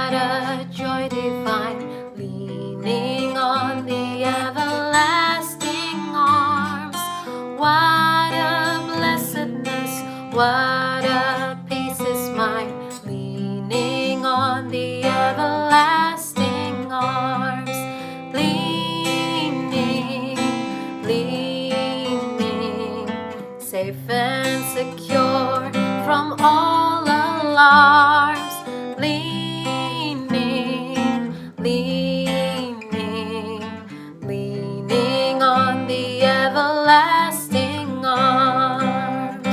What a joy divine, leaning on the everlasting arms. What a blessedness, what a peace is mine, leaning on the everlasting arms. Leaning, leaning, safe and secure from all alarms. Leaning, leaning, leaning on the everlasting arms.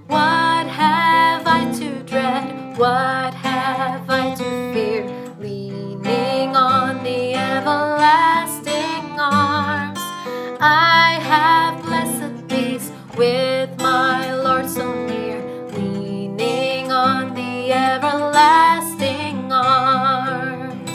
What have I to dread? What have I to fear? Leaning on the everlasting arms. I have blessed peace with my Lord so near, leaning on the everlasting arms.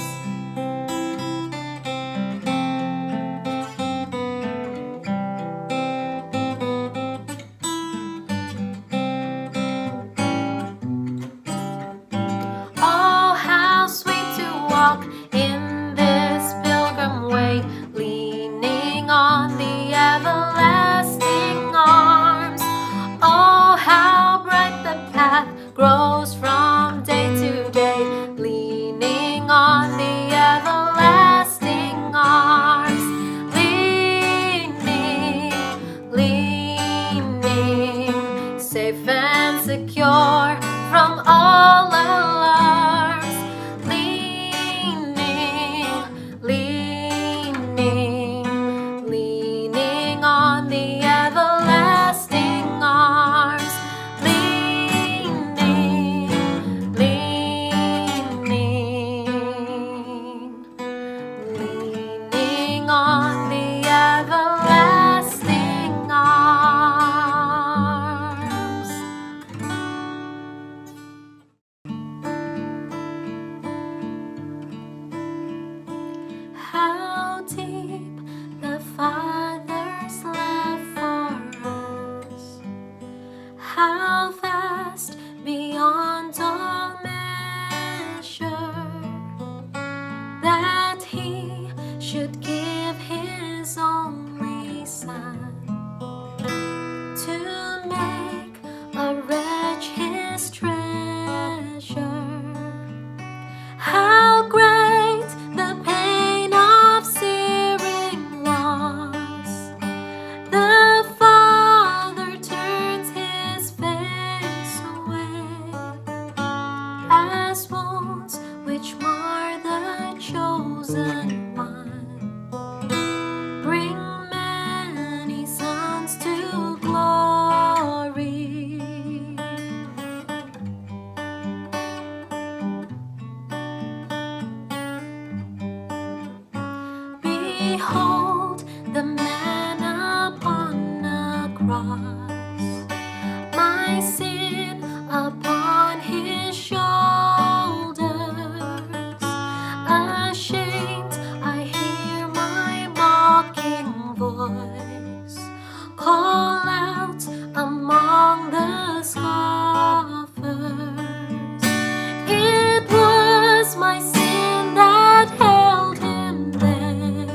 Oh, how sweet to walk in this pilgrim way, leaning on the everlasting arms. Oh, how bright the path grows from day to day, leaning on the everlasting arms. Leaning, leaning, safe and secure from all alarms. Leaning, leaning, leaning on the everlasting arms. Leaning, leaning, leaning on the everlasting arms. How deep the Father's love for us, how vast beyond all measure, that He should give His only Son to make a wretch His treasure. How great the pain of searing loss, the Father turns His face away, as wounds which mar the chosen one bring many sons to glory. Behold the man upon a cross, my sin upon His shoulders. Ashamed, I hear my mocking voice call out among the scoffers. It was my sin that held Him there,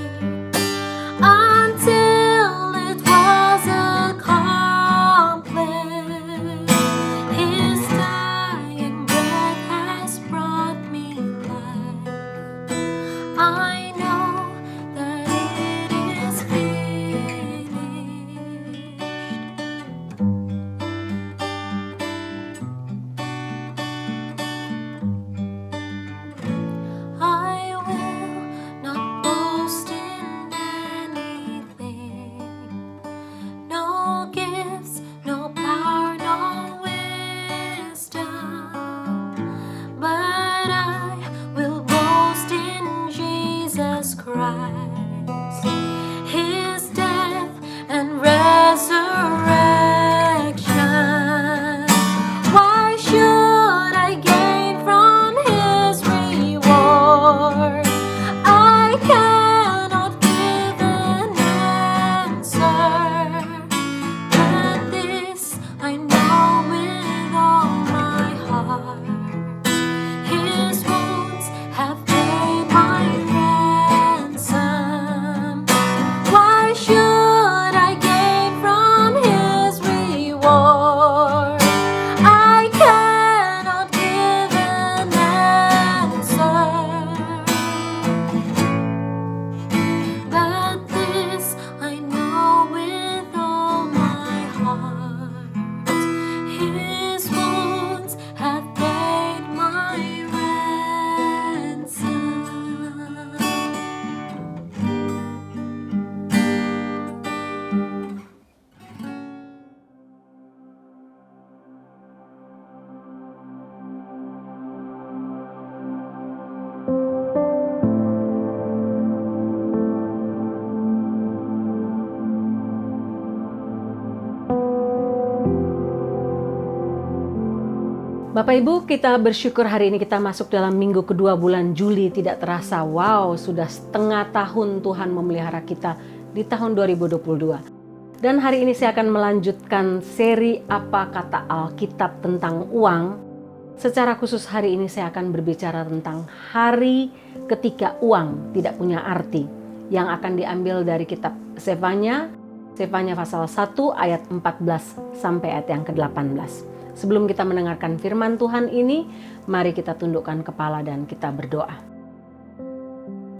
Bapak Ibu, kita bersyukur hari ini kita masuk dalam minggu kedua bulan Juli. Tidak terasa, wow, sudah setengah tahun Tuhan memelihara kita di tahun 2022. Dan hari ini saya akan melanjutkan seri Apa Kata Alkitab tentang uang. Secara khusus hari ini saya akan berbicara tentang hari ketika uang tidak punya arti, yang akan diambil dari kitab Sefanya pasal 1 ayat 14 sampai ayat yang ke-18. Sebelum kita mendengarkan firman Tuhan ini, mari kita tundukkan kepala dan kita berdoa.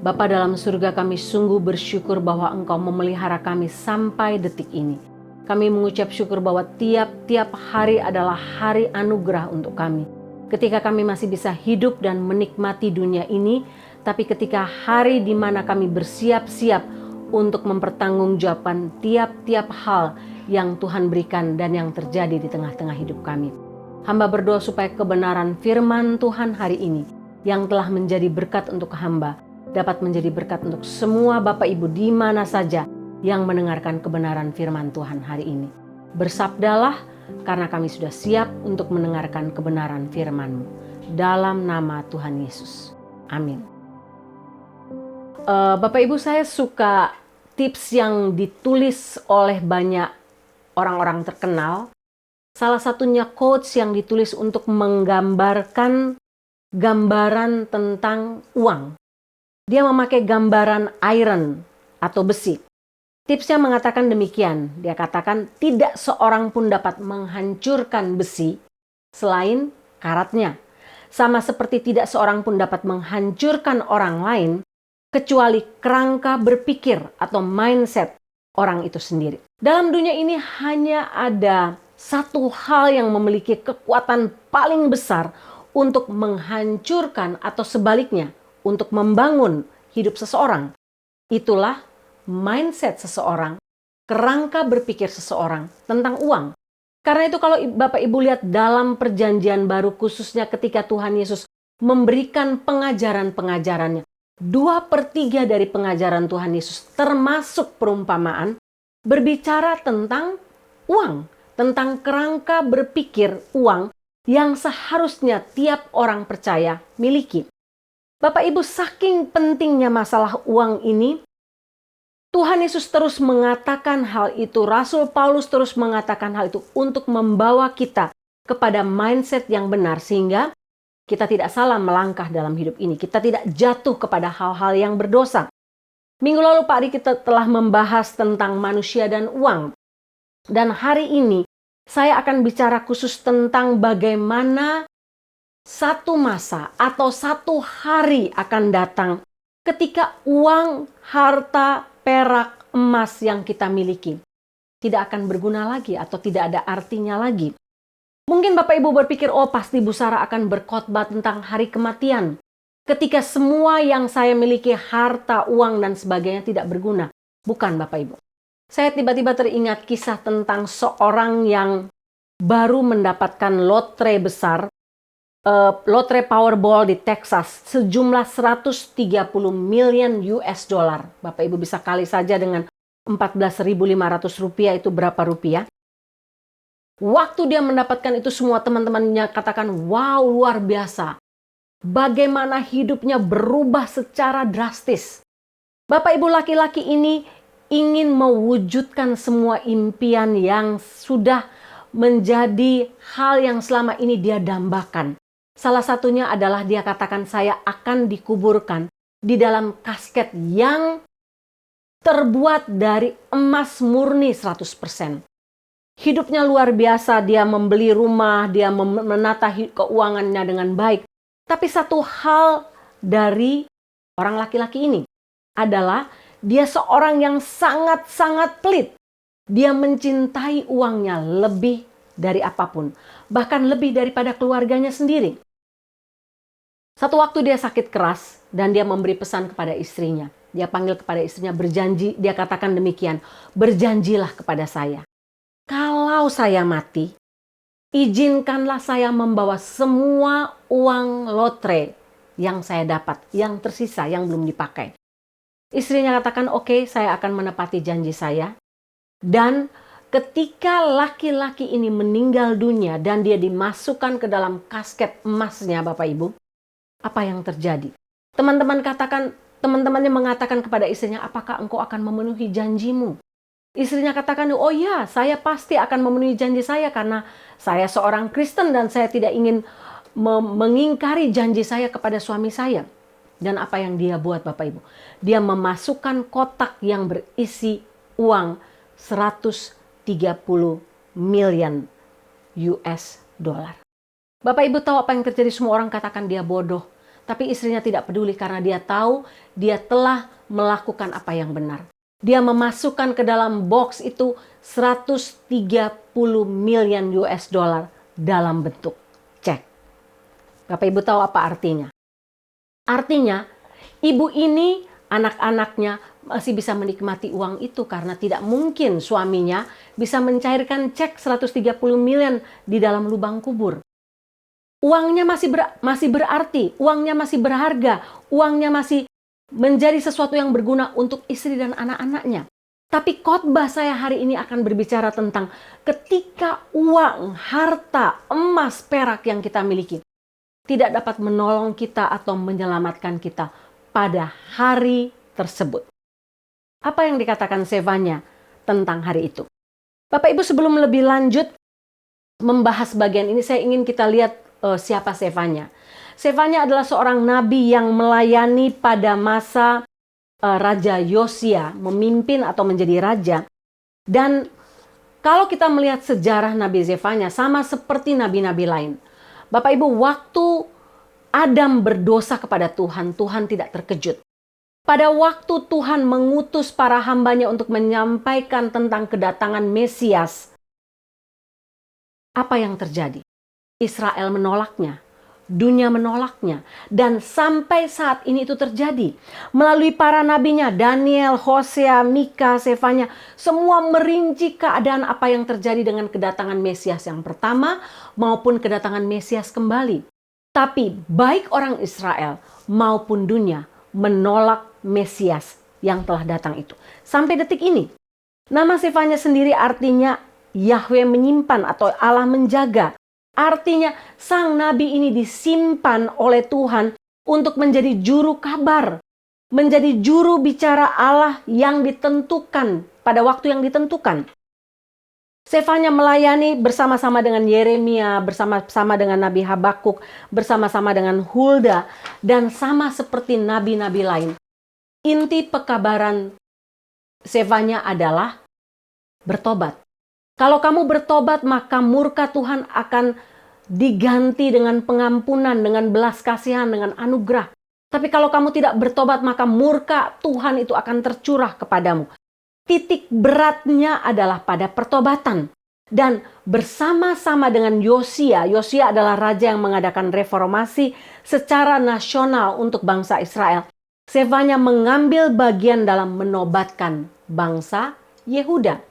Bapa dalam surga, kami sungguh bersyukur bahwa Engkau memelihara kami sampai detik ini. Kami mengucap syukur bahwa tiap-tiap hari adalah hari anugerah untuk kami. Ketika kami masih bisa hidup dan menikmati dunia ini, tapi ketika hari di mana kami bersiap-siap untuk mempertanggungjawabkan tiap-tiap hal yang Tuhan berikan dan yang terjadi di tengah-tengah hidup kami. Hamba berdoa supaya kebenaran firman Tuhan hari ini yang telah menjadi berkat untuk hamba dapat menjadi berkat untuk semua Bapak Ibu di mana saja yang mendengarkan kebenaran firman Tuhan hari ini. Bersabdalah karena kami sudah siap untuk mendengarkan kebenaran firman-Mu. Dalam nama Tuhan Yesus. Amin. Bapak Ibu, saya suka tips yang ditulis oleh banyak orang-orang terkenal. Salah satunya quotes yang ditulis untuk menggambarkan gambaran tentang uang. Dia memakai gambaran iron atau besi. Tipsnya mengatakan demikian. Dia katakan tidak seorang pun dapat menghancurkan besi selain karatnya. Sama seperti tidak seorang pun dapat menghancurkan orang lain kecuali kerangka berpikir atau mindset orang itu sendiri. Dalam dunia ini hanya ada satu hal yang memiliki kekuatan paling besar untuk menghancurkan atau sebaliknya untuk membangun hidup seseorang. Itulah mindset seseorang, kerangka berpikir seseorang tentang uang. Karena itu kalau Bapak Ibu lihat dalam perjanjian baru, khususnya ketika Tuhan Yesus memberikan pengajaran-pengajarannya, 2/3 dari pengajaran Tuhan Yesus termasuk perumpamaan berbicara tentang uang, tentang kerangka berpikir uang yang seharusnya tiap orang percaya miliki. Bapak Ibu, saking pentingnya masalah uang ini, Tuhan Yesus terus mengatakan hal itu, Rasul Paulus terus mengatakan hal itu untuk membawa kita kepada mindset yang benar sehingga kita tidak salah melangkah dalam hidup ini. Kita tidak jatuh kepada hal-hal yang berdosa. Minggu lalu Pak Ari kita telah membahas tentang manusia dan uang. Dan hari ini saya akan bicara khusus tentang bagaimana satu masa atau satu hari akan datang ketika uang, harta, perak, emas yang kita miliki tidak akan berguna lagi atau tidak ada artinya lagi. Mungkin Bapak Ibu berpikir, oh pasti Bu Sarah akan berkhotbah tentang hari kematian. Ketika semua yang saya miliki, harta, uang, dan sebagainya tidak berguna. Bukan Bapak Ibu. Saya tiba-tiba teringat kisah tentang seorang yang baru mendapatkan lotre besar, lotre Powerball di Texas, sejumlah 130 miliar US dollar. Bapak Ibu bisa kali saja dengan 14.500 rupiah, itu berapa rupiah? Waktu dia mendapatkan itu, semua teman-temannya katakan, wow, luar biasa. Bagaimana hidupnya berubah secara drastis. Bapak Ibu, laki-laki ini ingin mewujudkan semua impian yang sudah menjadi hal yang selama ini dia dambakan. Salah satunya adalah dia katakan, saya akan dikuburkan di dalam kasket yang terbuat dari emas murni 100%. Hidupnya luar biasa, dia membeli rumah, dia menata keuangannya dengan baik. Tapi satu hal dari orang laki-laki ini adalah dia seorang yang sangat-sangat pelit. Dia mencintai uangnya lebih dari apapun, bahkan lebih daripada keluarganya sendiri. Satu waktu dia sakit keras dan dia memberi pesan kepada istrinya. Dia panggil kepada istrinya, berjanji, dia katakan demikian, berjanjilah kepada saya. Kalau saya mati, izinkanlah saya membawa semua uang lotre yang saya dapat, yang tersisa, yang belum dipakai. Istrinya katakan, oke, saya akan menepati janji saya. Dan Ketika laki-laki ini meninggal dunia dan dia dimasukkan ke dalam kasket emasnya, Bapak Ibu, apa yang terjadi? Teman-temannya mengatakan kepada istrinya, apakah engkau akan memenuhi janjimu? Istrinya katakan, oh ya, saya pasti akan memenuhi janji saya karena saya seorang Kristen dan saya tidak ingin mengingkari janji saya kepada suami saya. Dan apa yang dia buat, Bapak Ibu? Dia memasukkan kotak yang berisi uang 130 miliar US dollar. Bapak Ibu tahu apa yang terjadi? Semua orang katakan dia bodoh. Tapi istrinya tidak peduli karena dia tahu dia telah melakukan apa yang benar. Dia memasukkan ke dalam box itu 130 miliar US dollar dalam bentuk cek. Bapak Ibu tahu apa artinya? Artinya ibu ini, anak-anaknya masih bisa menikmati uang itu karena tidak mungkin suaminya bisa mencairkan cek 130 miliar di dalam lubang kubur. Uangnya masih berarti, uangnya masih berharga, uangnya masih menjadi sesuatu yang berguna untuk istri dan anak-anaknya. Tapi khotbah saya hari ini akan berbicara tentang ketika uang, harta, emas, perak yang kita miliki tidak dapat menolong kita atau menyelamatkan kita pada hari tersebut. Apa yang dikatakan Zefanya tentang hari itu? Bapak Ibu, sebelum lebih lanjut membahas bagian ini, saya ingin kita lihat siapa Zefanya. Zefanya adalah seorang nabi yang melayani pada masa Raja Yosia, memimpin atau menjadi raja. Dan kalau kita melihat sejarah Nabi Zefanya sama seperti nabi-nabi lain. Bapak Ibu, waktu Adam berdosa kepada Tuhan, Tuhan tidak terkejut. Pada waktu Tuhan mengutus para hambanya untuk menyampaikan tentang kedatangan Mesias, apa yang terjadi? Israel menolaknya, dunia menolaknya, dan sampai saat ini itu terjadi. Melalui para nabinya, Daniel, Hosea, Mika, Zefanya, semua merinci keadaan apa yang terjadi dengan kedatangan Mesias yang pertama maupun kedatangan Mesias kembali. Tapi baik orang Israel maupun dunia menolak Mesias yang telah datang itu. Sampai detik ini, nama Zefanya sendiri artinya Yahweh menyimpan atau Allah menjaga. Artinya sang nabi ini disimpan oleh Tuhan untuk menjadi juru kabar, menjadi juru bicara Allah yang ditentukan pada waktu yang ditentukan. Zefanya melayani bersama-sama dengan Yeremia, bersama-sama dengan Nabi Habakuk, bersama-sama dengan Hulda, dan sama seperti nabi-nabi lain. Inti pekabaran Zefanya adalah bertobat. Kalau kamu bertobat, maka murka Tuhan akan diganti dengan pengampunan, dengan belas kasihan, dengan anugerah. Tapi kalau kamu tidak bertobat, maka murka Tuhan itu akan tercurah kepadamu. Titik beratnya adalah pada pertobatan. Dan bersama-sama dengan Yosia adalah raja yang mengadakan reformasi secara nasional untuk bangsa Israel. Zefanya mengambil bagian dalam menobatkan bangsa Yehuda.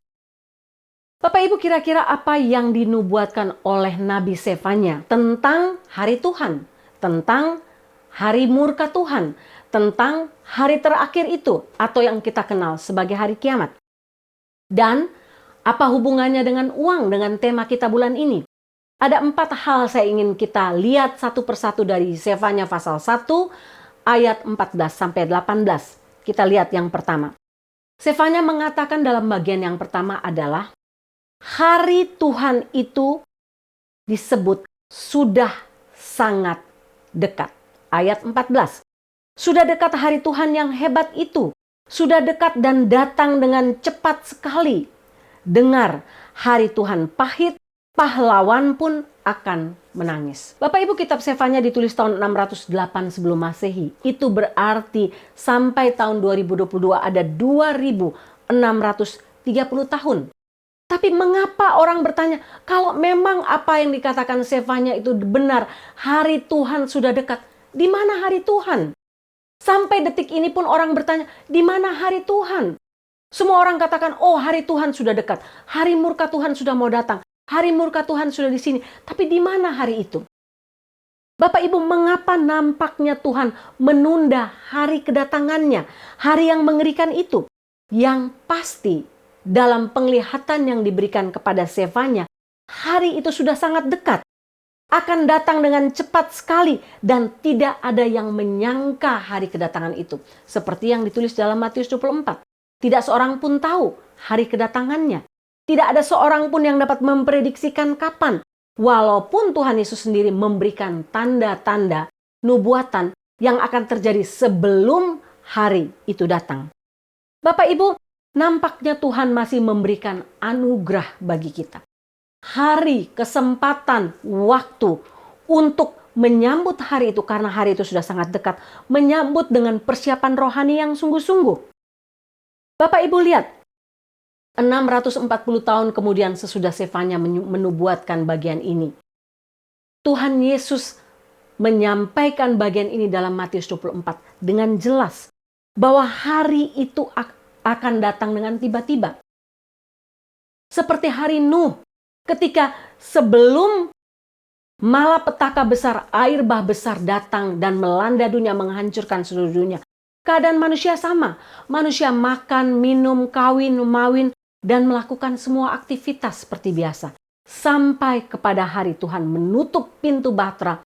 Bapak Ibu, kira-kira apa yang dinubuatkan oleh Nabi Zefanya tentang hari Tuhan, tentang hari murka Tuhan, tentang hari terakhir itu atau yang kita kenal sebagai hari kiamat? Dan apa hubungannya dengan uang, dengan tema kita bulan ini? Ada 4 hal saya ingin kita lihat satu persatu dari Zefanya pasal 1 ayat 14 sampai 18. Kita lihat yang pertama. Zefanya mengatakan dalam bagian yang pertama adalah hari Tuhan itu disebut sudah sangat dekat. Ayat 14. Sudah dekat hari Tuhan yang hebat itu. Sudah dekat dan datang dengan cepat sekali. Dengar, hari Tuhan pahit, pahlawan pun akan menangis. Bapak Ibu, kitab Zefanya ditulis tahun 608 sebelum Masehi. Itu berarti sampai tahun 2022 ada 2630 tahun. Tapi mengapa orang bertanya, kalau memang apa yang dikatakan Zefanya itu benar, hari Tuhan sudah dekat, di mana hari Tuhan? Sampai detik ini pun orang bertanya, di mana hari Tuhan? Semua orang katakan, oh hari Tuhan sudah dekat, hari murka Tuhan sudah mau datang, hari murka Tuhan sudah di sini. Tapi di mana hari itu? Bapak Ibu, mengapa nampaknya Tuhan menunda hari kedatangannya, hari yang mengerikan itu? Yang pasti dalam penglihatan yang diberikan kepada Zefanya, hari itu sudah sangat dekat. Akan datang dengan cepat sekali dan tidak ada yang menyangka hari kedatangan itu. Seperti yang ditulis dalam Matius 24. Tidak seorang pun tahu hari kedatangannya. Tidak ada seorang pun yang dapat memprediksikan kapan. Walaupun Tuhan Yesus sendiri memberikan tanda-tanda nubuatan yang akan terjadi sebelum hari itu datang. Bapak Ibu, nampaknya Tuhan masih memberikan anugerah bagi kita. Hari, kesempatan, waktu untuk menyambut hari itu, karena hari itu sudah sangat dekat, menyambut dengan persiapan rohani yang sungguh-sungguh. Bapak Ibu lihat, 640 tahun kemudian sesudah Zefanya menubuatkan bagian ini, Tuhan Yesus menyampaikan bagian ini dalam Matius 24 dengan jelas bahwa hari itu akan datang dengan tiba-tiba. Seperti hari Nuh, ketika sebelum malapetaka besar, air bah besar datang dan melanda dunia, menghancurkan seluruh dunia. Keadaan manusia sama. Manusia makan, minum, kawin, mawin, dan melakukan semua aktivitas seperti biasa. Sampai kepada hari Tuhan menutup pintu bahtera.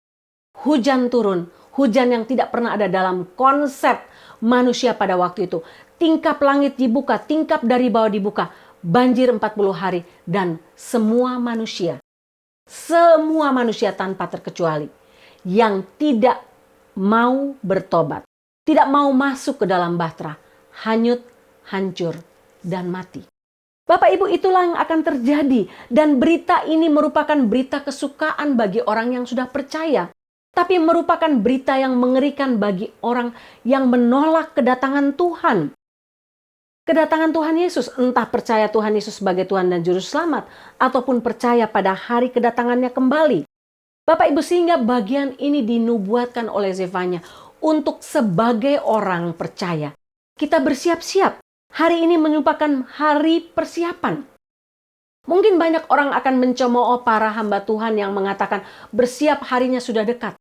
Hujan turun. Hujan yang tidak pernah ada dalam konsep manusia pada waktu itu. Tingkap langit dibuka, tingkap dari bawah dibuka. Banjir 40 hari dan semua manusia tanpa terkecuali yang tidak mau bertobat, tidak mau masuk ke dalam bahtera, hanyut, hancur, dan mati. Bapak Ibu, itulah yang akan terjadi, dan berita ini merupakan berita kesukaan bagi orang yang sudah percaya, tapi merupakan berita yang mengerikan bagi orang yang menolak kedatangan Tuhan. Kedatangan Tuhan Yesus, entah percaya Tuhan Yesus sebagai Tuhan dan Juru Selamat, ataupun percaya pada hari kedatangannya kembali. Bapak Ibu, sehingga bagian ini dinubuatkan oleh Zefanya untuk sebagai orang percaya. Kita bersiap-siap. Hari ini merupakan hari persiapan. Mungkin banyak orang akan mencemooh para hamba Tuhan yang mengatakan bersiap, harinya sudah dekat.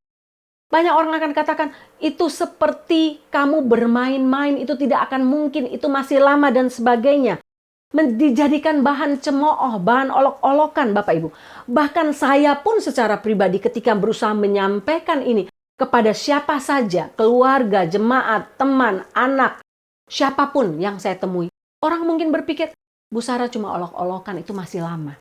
Banyak orang akan katakan, itu seperti kamu bermain-main, itu tidak akan mungkin, itu masih lama dan sebagainya. Dijadikan bahan cemooh, bahan olok-olokan Bapak Ibu. Bahkan saya pun secara pribadi ketika berusaha menyampaikan ini kepada siapa saja, keluarga, jemaat, teman, anak, siapapun yang saya temui. Orang mungkin berpikir, Bu Sarah cuma olok-olokan, itu masih lama.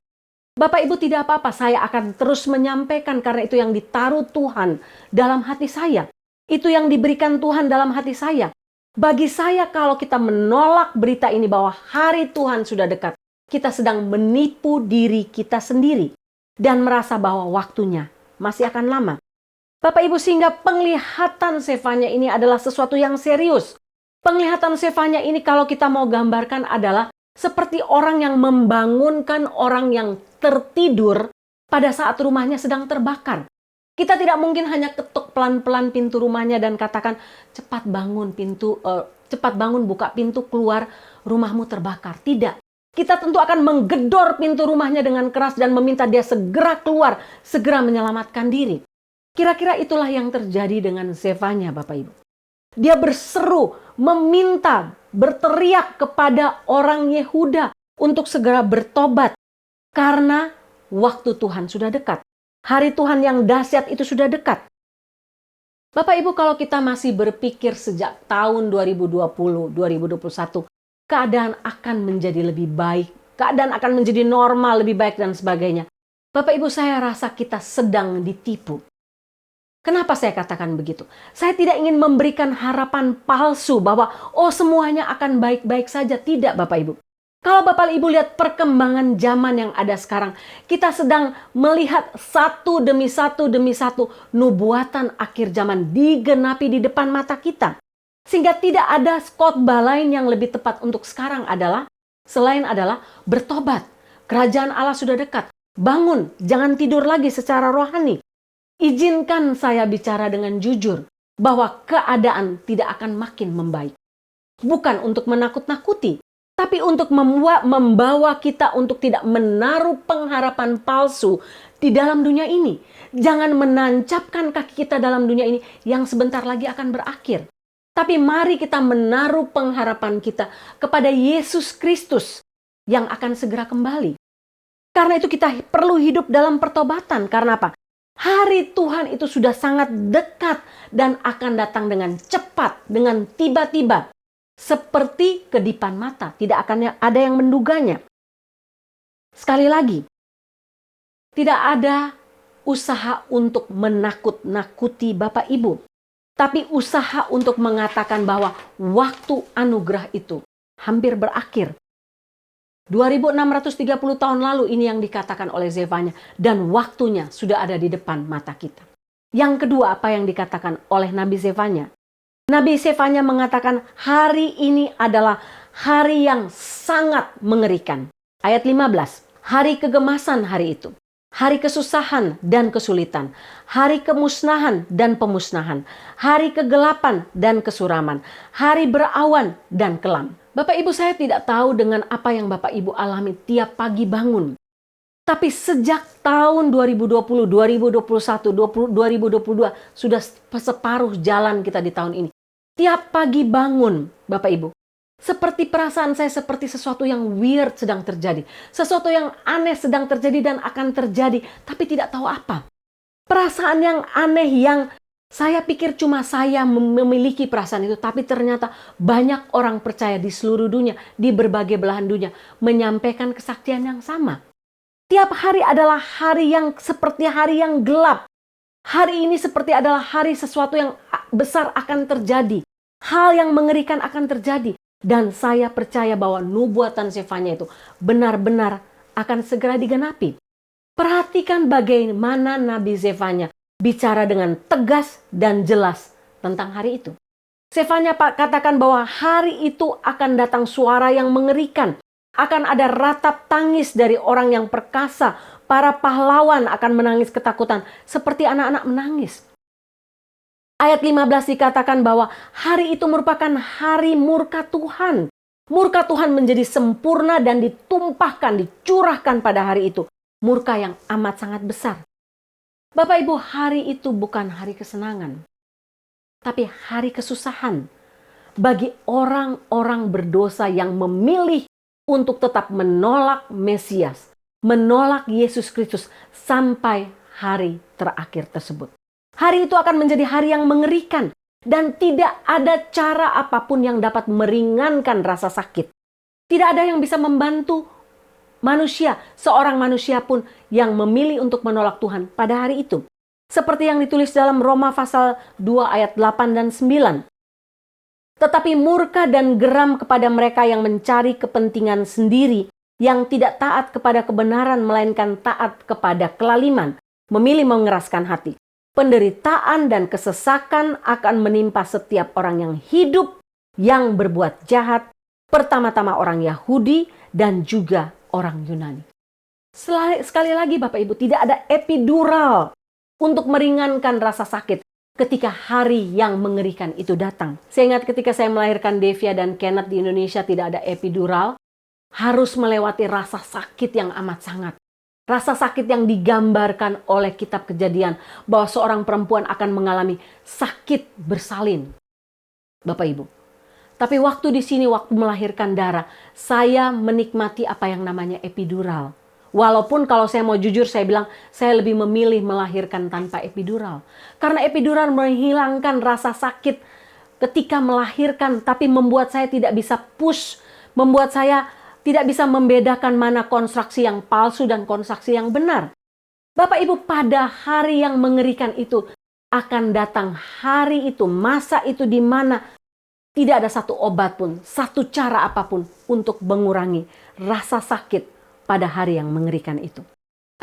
Bapak Ibu, tidak apa-apa, saya akan terus menyampaikan karena itu yang ditaruh Tuhan dalam hati saya. Itu yang diberikan Tuhan dalam hati saya. Bagi saya, kalau kita menolak berita ini bahwa hari Tuhan sudah dekat, kita sedang menipu diri kita sendiri dan merasa bahwa waktunya masih akan lama. Bapak Ibu, sehingga penglihatan Zefanya ini adalah sesuatu yang serius. Penglihatan Zefanya ini kalau kita mau gambarkan adalah seperti orang yang membangunkan orang yang tertidur pada saat rumahnya sedang terbakar. Kita tidak mungkin hanya ketuk pelan-pelan pintu rumahnya dan katakan, cepat bangun buka pintu keluar, rumahmu terbakar. Tidak. Kita tentu akan menggedor pintu rumahnya dengan keras dan meminta dia segera keluar, segera menyelamatkan diri. Kira-kira itulah yang terjadi dengan Zefanya, Bapak Ibu. Dia berseru, meminta, berteriak kepada orang Yehuda untuk segera bertobat. Karena waktu Tuhan sudah dekat. Hari Tuhan yang dahsyat itu sudah dekat. Bapak Ibu, kalau kita masih berpikir sejak tahun 2020, 2021, keadaan akan menjadi lebih baik. Keadaan akan menjadi normal, lebih baik dan sebagainya. Bapak Ibu, saya rasa kita sedang ditipu. Kenapa saya katakan begitu? Saya tidak ingin memberikan harapan palsu bahwa semuanya akan baik-baik saja. Tidak, Bapak Ibu. Kalau Bapak Ibu lihat perkembangan zaman yang ada sekarang, kita sedang melihat satu demi satu nubuatan akhir zaman digenapi di depan mata kita. Sehingga tidak ada khotbah lain yang lebih tepat untuk sekarang selain bertobat. Kerajaan Allah sudah dekat. Bangun, jangan tidur lagi secara rohani. Izinkan saya bicara dengan jujur bahwa keadaan tidak akan makin membaik. Bukan untuk menakut-nakuti, tapi untuk membawa kita untuk tidak menaruh pengharapan palsu di dalam dunia ini. Jangan menancapkan kaki kita dalam dunia ini yang sebentar lagi akan berakhir. Tapi mari kita menaruh pengharapan kita kepada Yesus Kristus. yang akan segera kembali. Karena itu kita perlu hidup dalam pertobatan. Karena apa? Hari Tuhan itu sudah sangat dekat dan akan datang dengan cepat, dengan tiba-tiba. Seperti kedipan mata, tidak akan ada yang menduganya. Sekali lagi, tidak ada usaha untuk menakut-nakuti Bapak Ibu. Tapi usaha untuk mengatakan bahwa waktu anugerah itu hampir berakhir. 2630 tahun lalu ini yang dikatakan oleh Zefanya. Dan waktunya sudah ada di depan mata kita. Yang kedua, apa yang dikatakan oleh Nabi Zefanya? Nabi Zefanya mengatakan hari ini adalah hari yang sangat mengerikan. Ayat 15, hari kegemasan hari itu. Hari kesusahan dan kesulitan, hari kemusnahan dan pemusnahan, hari kegelapan dan kesuraman, hari berawan dan kelam. Bapak Ibu, saya tidak tahu dengan apa yang Bapak Ibu alami tiap pagi bangun. Tapi sejak tahun 2020, 2021, 2022 sudah separuh jalan kita di tahun ini. Tiap pagi bangun, Bapak Ibu. Seperti perasaan saya seperti sesuatu yang weird sedang terjadi. Sesuatu yang aneh sedang terjadi dan akan terjadi. Tapi tidak tahu apa. Perasaan yang aneh yang saya pikir cuma saya memiliki perasaan itu. Tapi ternyata banyak orang percaya di seluruh dunia. Di berbagai belahan dunia. Menyampaikan kesaksian yang sama. Tiap hari adalah hari yang seperti hari yang gelap. Hari ini seperti adalah hari sesuatu yang besar akan terjadi. Hal yang mengerikan akan terjadi. Dan saya percaya bahwa nubuatan Zefanya itu benar-benar akan segera digenapi. Perhatikan bagaimana Nabi Zefanya bicara dengan tegas dan jelas tentang hari itu. Zefanya katakan bahwa hari itu akan datang suara yang mengerikan. Akan ada ratap tangis dari orang yang perkasa. Para pahlawan akan menangis ketakutan seperti anak-anak menangis. Ayat 15 dikatakan bahwa hari itu merupakan hari murka Tuhan. Murka Tuhan menjadi sempurna dan ditumpahkan, dicurahkan pada hari itu. Murka yang amat sangat besar. Bapak Ibu, hari itu bukan hari kesenangan. Tapi hari kesusahan. Bagi orang-orang berdosa yang memilih untuk tetap menolak Mesias. Menolak Yesus Kristus sampai hari terakhir tersebut. Hari itu akan menjadi hari yang mengerikan. Dan tidak ada cara apapun yang dapat meringankan rasa sakit. Tidak ada yang bisa membantu manusia, seorang manusia pun yang memilih untuk menolak Tuhan pada hari itu. Seperti yang ditulis dalam Roma pasal 2 ayat 8 dan 9. Tetapi murka dan geram kepada mereka yang mencari kepentingan sendiri, yang tidak taat kepada kebenaran melainkan taat kepada kelaliman, memilih mengeraskan hati. Penderitaan dan kesesakan akan menimpa setiap orang yang hidup, yang berbuat jahat, pertama-tama orang Yahudi dan juga orang Yunani. Sekali lagi Bapak Ibu, tidak ada epidural untuk meringankan rasa sakit ketika hari yang mengerikan itu datang. Saya ingat ketika saya melahirkan Devia dan Kenneth di Indonesia tidak ada epidural, harus melewati rasa sakit yang amat sangat. Rasa sakit yang digambarkan oleh kitab Kejadian bahwa seorang perempuan akan mengalami sakit bersalin. Bapak Ibu. Tapi waktu di sini, waktu melahirkan darah, saya menikmati apa yang namanya epidural. Walaupun kalau saya mau jujur, saya bilang saya lebih memilih melahirkan tanpa epidural. Karena epidural menghilangkan rasa sakit ketika melahirkan, tapi membuat saya tidak bisa push, membuat saya tidak bisa membedakan mana konstruksi yang palsu dan konstruksi yang benar. Bapak Ibu, pada hari yang mengerikan itu akan datang hari itu, masa itu di mana tidak ada satu obat pun, satu cara apapun untuk mengurangi rasa sakit pada hari yang mengerikan itu.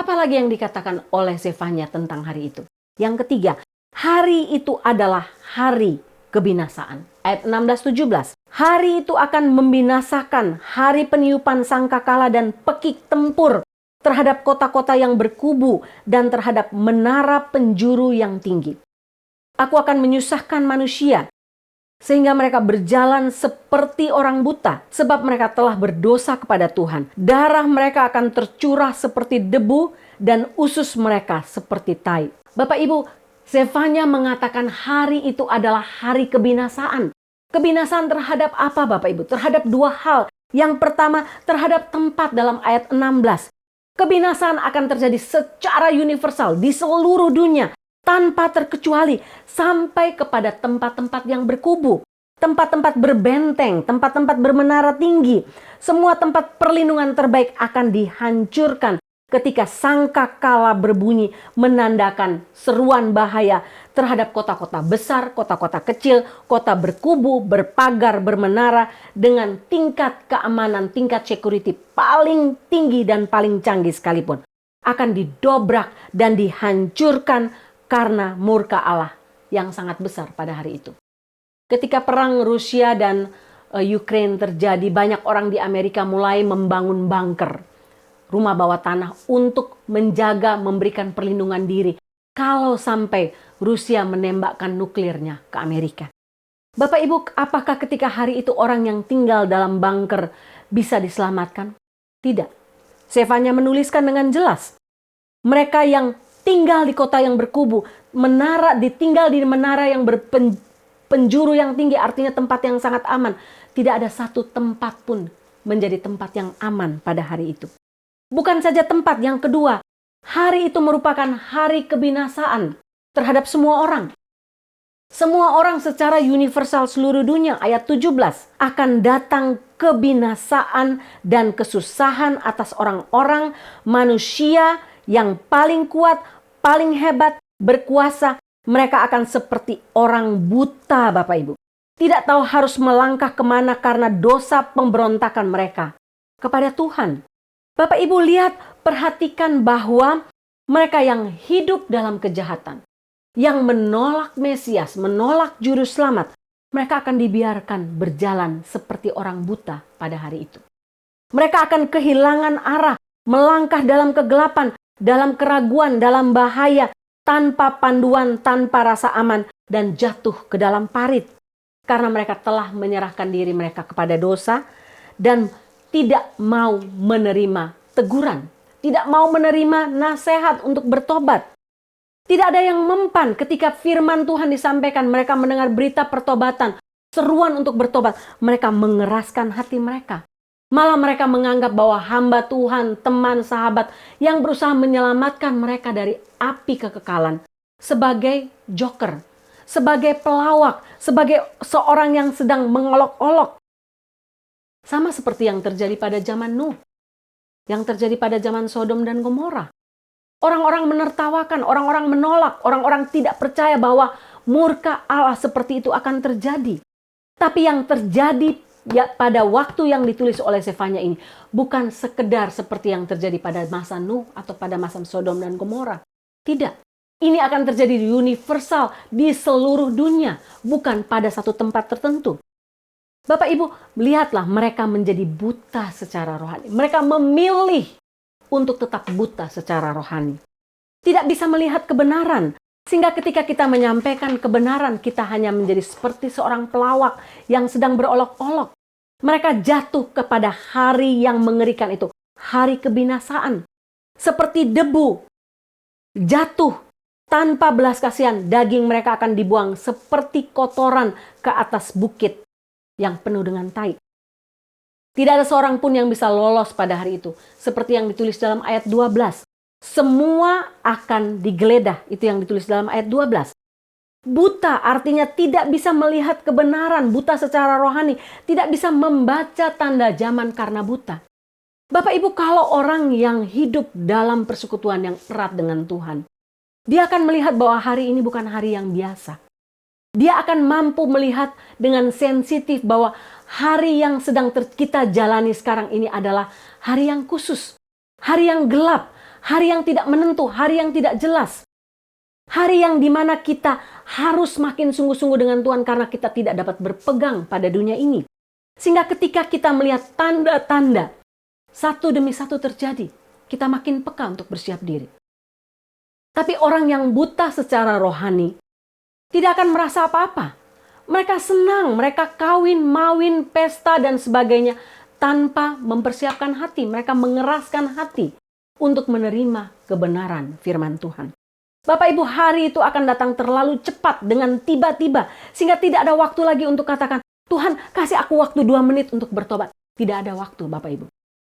Apalagi yang dikatakan oleh Zefanya tentang hari itu. Yang ketiga, hari itu adalah hari kebinasaan. Ayat 16-17. Hari itu akan membinasakan hari peniupan sangkakala dan pekik tempur terhadap kota-kota yang berkubu dan terhadap menara penjuru yang tinggi. Aku akan menyusahkan manusia sehingga mereka berjalan seperti orang buta sebab mereka telah berdosa kepada Tuhan. Darah mereka akan tercurah seperti debu dan usus mereka seperti tai. Bapak Ibu, Zefanya mengatakan hari itu adalah hari kebinasaan. Kebinasaan terhadap apa Bapak Ibu? Terhadap dua hal Yang pertama, terhadap tempat dalam ayat 16. Kebinasaan akan terjadi secara universal di seluruh dunia tanpa terkecuali sampai kepada tempat-tempat yang berkubu, tempat-tempat berbenteng, tempat-tempat bermenara tinggi. Semua tempat perlindungan terbaik akan dihancurkan ketika sangkakala berbunyi menandakan seruan bahaya terhadap kota-kota besar, kota-kota kecil, kota berkubu, berpagar, bermenara dengan tingkat keamanan, tingkat security paling tinggi dan paling canggih sekalipun akan didobrak dan dihancurkan karena murka Allah yang sangat besar pada hari itu. Ketika perang Rusia dan Ukraine terjadi, banyak orang di Amerika mulai membangun bunker, rumah bawah tanah untuk menjaga, memberikan perlindungan diri kalau sampai Rusia menembakkan nuklirnya ke Amerika. Bapak Ibu, apakah ketika hari itu orang yang tinggal dalam bunker bisa diselamatkan? Tidak. Sefanya menuliskan dengan jelas. Mereka yang tinggal di kota yang berkubu, tinggal di menara yang berpenjuru yang tinggi, artinya tempat yang sangat aman. Tidak ada satu tempat pun menjadi tempat yang aman pada hari itu. Bukan saja tempat, yang kedua, hari itu merupakan hari kebinasaan terhadap semua orang. Semua orang secara universal seluruh dunia, ayat 17, akan datang kebinasaan dan kesusahan atas orang-orang manusia yang paling kuat, paling hebat, berkuasa. Mereka akan seperti orang buta, Bapak Ibu. Tidak tahu harus melangkah kemana karena dosa pemberontakan mereka kepada Tuhan. Bapak Ibu lihat, perhatikan bahwa mereka yang hidup dalam kejahatan, yang menolak Mesias, menolak Juru Selamat, mereka akan dibiarkan berjalan seperti orang buta pada hari itu. Mereka akan kehilangan arah, melangkah dalam kegelapan, dalam keraguan, dalam bahaya, tanpa panduan, tanpa rasa aman, dan jatuh ke dalam parit. Karena mereka telah menyerahkan diri mereka kepada dosa dan tidak mau menerima teguran, tidak mau menerima nasihat untuk bertobat. Tidak ada yang mempan ketika firman Tuhan disampaikan, mereka mendengar berita pertobatan, seruan untuk bertobat, mereka mengeraskan hati mereka. Malah mereka menganggap bahwa hamba Tuhan, teman, sahabat yang berusaha menyelamatkan mereka dari api kekekalan sebagai joker, sebagai pelawak, sebagai seorang yang sedang mengolok-olok. Sama seperti yang terjadi pada zaman Nuh, yang terjadi pada zaman Sodom dan Gomora. Orang-orang menertawakan, orang-orang menolak, orang-orang tidak percaya bahwa murka Allah seperti itu akan terjadi. Tapi yang terjadi ya pada waktu yang ditulis oleh Sefanya ini bukan sekedar seperti yang terjadi pada masa Nuh atau pada masa Sodom dan Gomora. Tidak. Ini akan terjadi universal di seluruh dunia, bukan pada satu tempat tertentu. Bapak Ibu, lihatlah mereka menjadi buta secara rohani. Mereka memilih untuk tetap buta secara rohani. Tidak bisa melihat kebenaran. Sehingga ketika kita menyampaikan kebenaran, kita hanya menjadi seperti seorang pelawak yang sedang berolok-olok. Mereka jatuh kepada hari yang mengerikan itu. Hari kebinasaan. Seperti debu. Jatuh tanpa belas kasihan. Daging mereka akan dibuang seperti kotoran ke atas bukit yang penuh dengan tai. Tidak ada seorang pun yang bisa lolos pada hari itu. Seperti yang ditulis dalam ayat 12. Semua akan digeledah. Itu yang ditulis dalam ayat 12. Buta artinya tidak bisa melihat kebenaran. Buta secara rohani. Tidak bisa membaca tanda zaman karena buta. Bapak Ibu, kalau orang yang hidup dalam persekutuan yang erat dengan Tuhan, dia akan melihat bahwa hari ini bukan hari yang biasa. Dia akan mampu melihat dengan sensitif bahwa hari yang sedang kita jalani sekarang ini adalah hari yang khusus. Hari yang gelap, hari yang tidak menentu, hari yang tidak jelas. Hari yang dimana kita harus makin sungguh-sungguh dengan Tuhan karena kita tidak dapat berpegang pada dunia ini. Sehingga ketika kita melihat tanda-tanda, satu demi satu terjadi, kita makin peka untuk bersiap diri. Tapi orang yang buta secara rohani tidak akan merasa apa-apa. Mereka senang, mereka kawin, mawin, pesta, dan sebagainya tanpa mempersiapkan hati. Mereka mengeraskan hati untuk menerima kebenaran firman Tuhan. Bapak Ibu, hari itu akan datang terlalu cepat dengan tiba-tiba. Sehingga tidak ada waktu lagi untuk katakan, Tuhan kasih aku waktu 2 menit untuk bertobat. Tidak ada waktu, Bapak Ibu.